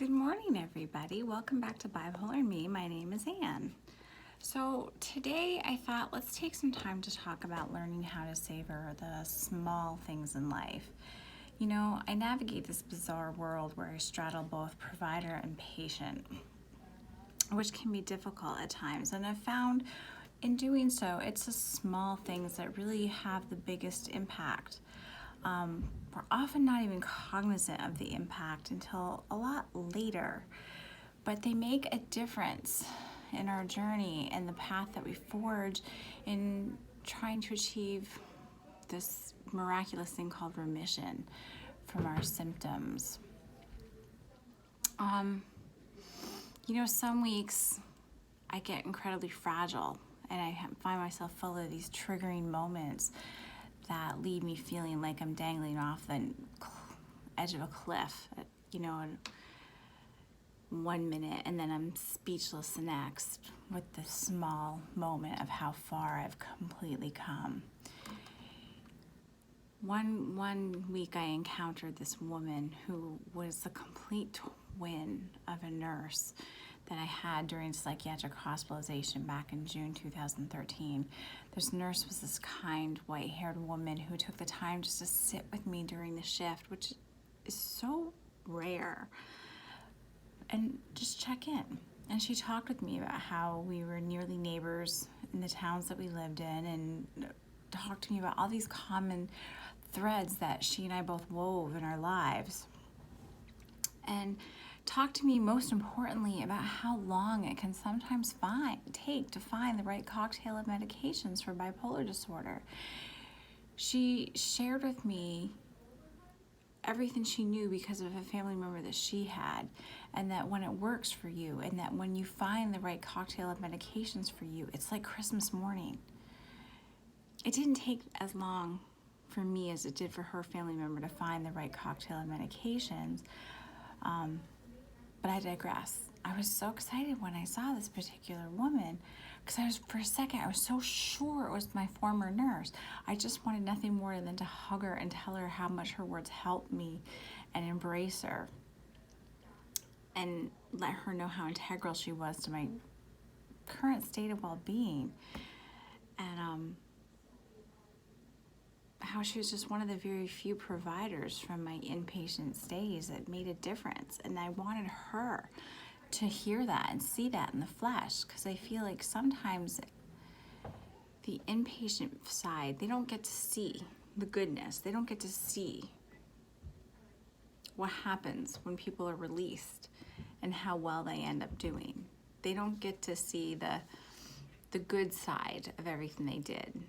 Good morning, everybody. Welcome back to Bipolar Me. My name is Anne. So today I thought let's take some time to talk about learning how to savor the small things in life. You know, I navigate this bizarre world where I straddle both provider and patient, which can be difficult at times. And I've found in doing so, it's the small things that really have the biggest impact. We're often not even cognizant of the impact until a lot later, but they make a difference in our journey and the path that we forge in trying to achieve this miraculous thing called remission from our symptoms. Some weeks I get incredibly fragile and I find myself full of these triggering moments that leave me feeling like I'm dangling off the edge of a cliff, in 1 minute, and then I'm speechless the next with the small moment of how far I've completely come. One week I encountered this woman who was the complete twin of a nurse that I had during psychiatric hospitalization back in June 2013. This nurse was this kind, white-haired woman who took the time just to sit with me during the shift, which is so rare, and just check in. And she talked with me about how we were nearly neighbors in the towns that we lived in, and talked to me about all these common threads that she and I both wove in our lives. And talk to me most importantly about how long it can sometimes take to find the right cocktail of medications for bipolar disorder. She shared with me everything she knew because of a family member that she had, and that when it works for you, and that when you find the right cocktail of medications for you, it's like Christmas morning. It didn't take as long for me as it did for her family member to find the right cocktail of medications. But I digress. I was so excited when I saw this particular woman because for a second, I was so sure it was my former nurse. I just wanted nothing more than to hug her and tell her how much her words helped me and embrace her and let her know how integral she was to my current state of well-being. And how she was just one of the very few providers from my inpatient stays that made a difference. And I wanted her to hear that and see that in the flesh, because I feel like sometimes the inpatient side, they don't get to see the goodness. They don't get to see what happens when people are released and how well they end up doing. They don't get to see the good side of everything they did.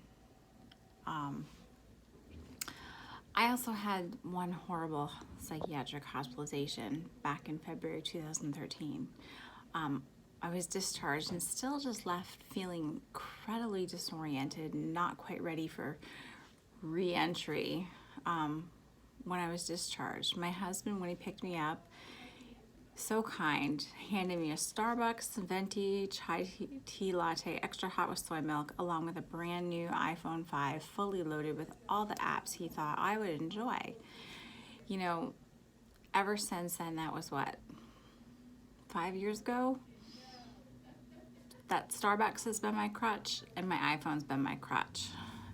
I also had one horrible psychiatric hospitalization back in February 2013. I was discharged and still just left feeling incredibly disoriented and not quite ready for re-entry when I was discharged. My husband, when he picked me up, so kind, handed me a Starbucks venti chai tea latte, extra hot with soy milk, along with a brand new iPhone 5, fully loaded with all the apps he thought I would enjoy. Ever since then, that was 5 years ago? That Starbucks has been my crutch, and my iPhone's been my crutch.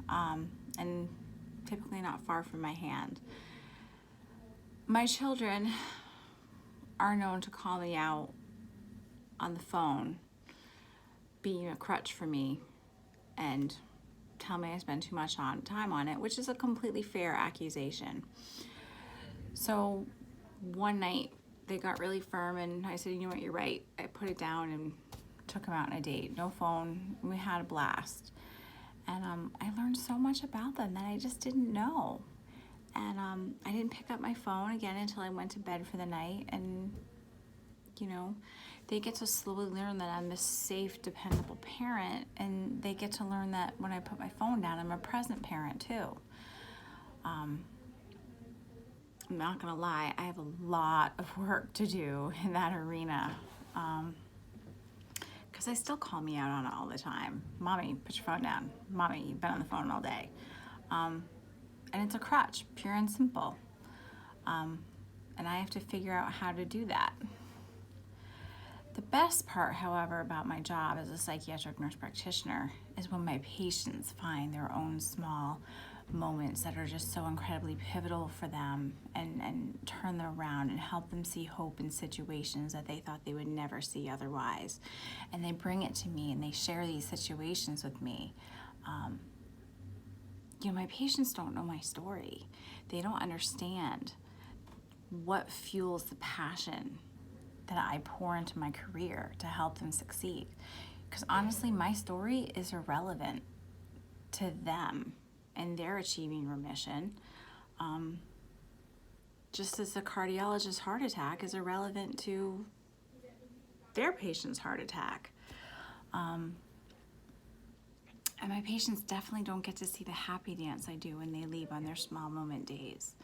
And typically not far from my hand. My children are known to call me out on the phone, being a crutch for me, and tell me I spend too much time on it, which is a completely fair accusation. So one night they got really firm, and I said, you know what, you're right. I put it down and took them out on a date. No phone. We had a blast. And I learned so much about them that I just didn't know. And I didn't pick up my phone again until I went to bed for the night. And, they get to slowly learn that I'm a safe, dependable parent. And they get to learn that when I put my phone down, I'm a present parent too. I'm not going to lie, I have a lot of work to do in that arena. Because they still call me out on it all the time. Mommy, put your phone down. Mommy, you've been on the phone all day. And it's a crutch, pure and simple. And I have to figure out how to do that. The best part, however, about my job as a psychiatric nurse practitioner is when my patients find their own small moments that are just so incredibly pivotal for them and turn them around and help them see hope in situations that they thought they would never see otherwise. And they bring it to me and they share these situations with me. My patients don't know my story. They don't understand what fuels the passion that I pour into my career to help them succeed. Because honestly, my story is irrelevant to them and their achieving remission. Just as a cardiologist's heart attack is irrelevant to their patient's heart attack. And my patients definitely don't get to see the happy dance I do when they leave on their small moment days.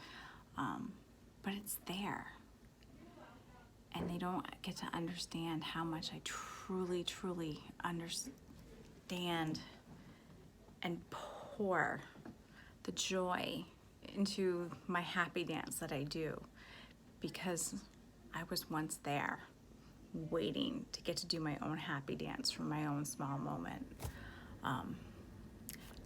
But it's there. And they don't get to understand how much I truly, truly understand and pour the joy into my happy dance that I do, because I was once there waiting to get to do my own happy dance from my own small moment.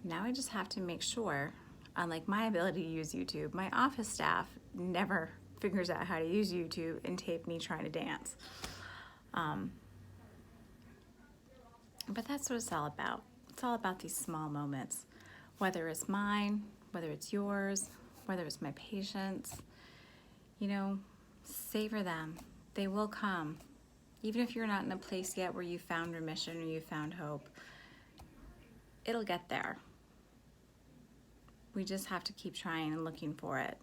Now I just have to make sure, unlike my ability to use YouTube, my office staff never figures out how to use YouTube and tape me trying to dance. But that's what it's all about. It's all about these small moments, whether it's mine, whether it's yours, whether it's my patients. Savor them. They will come. Even if you're not in a place yet where you found remission or you found hope, it'll get there. We just have to keep trying and looking for it.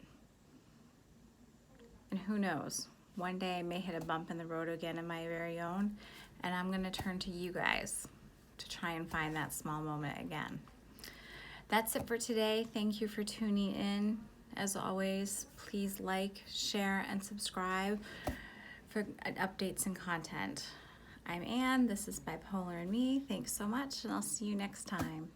And who knows, one day I may hit a bump in the road again of my very own, and I'm gonna turn to you guys to try and find that small moment again. That's it for today. Thank you for tuning in. As always, please like, share, and subscribe for updates and content. I'm Anne, this is Bipolar and Me. Thanks so much, and I'll see you next time.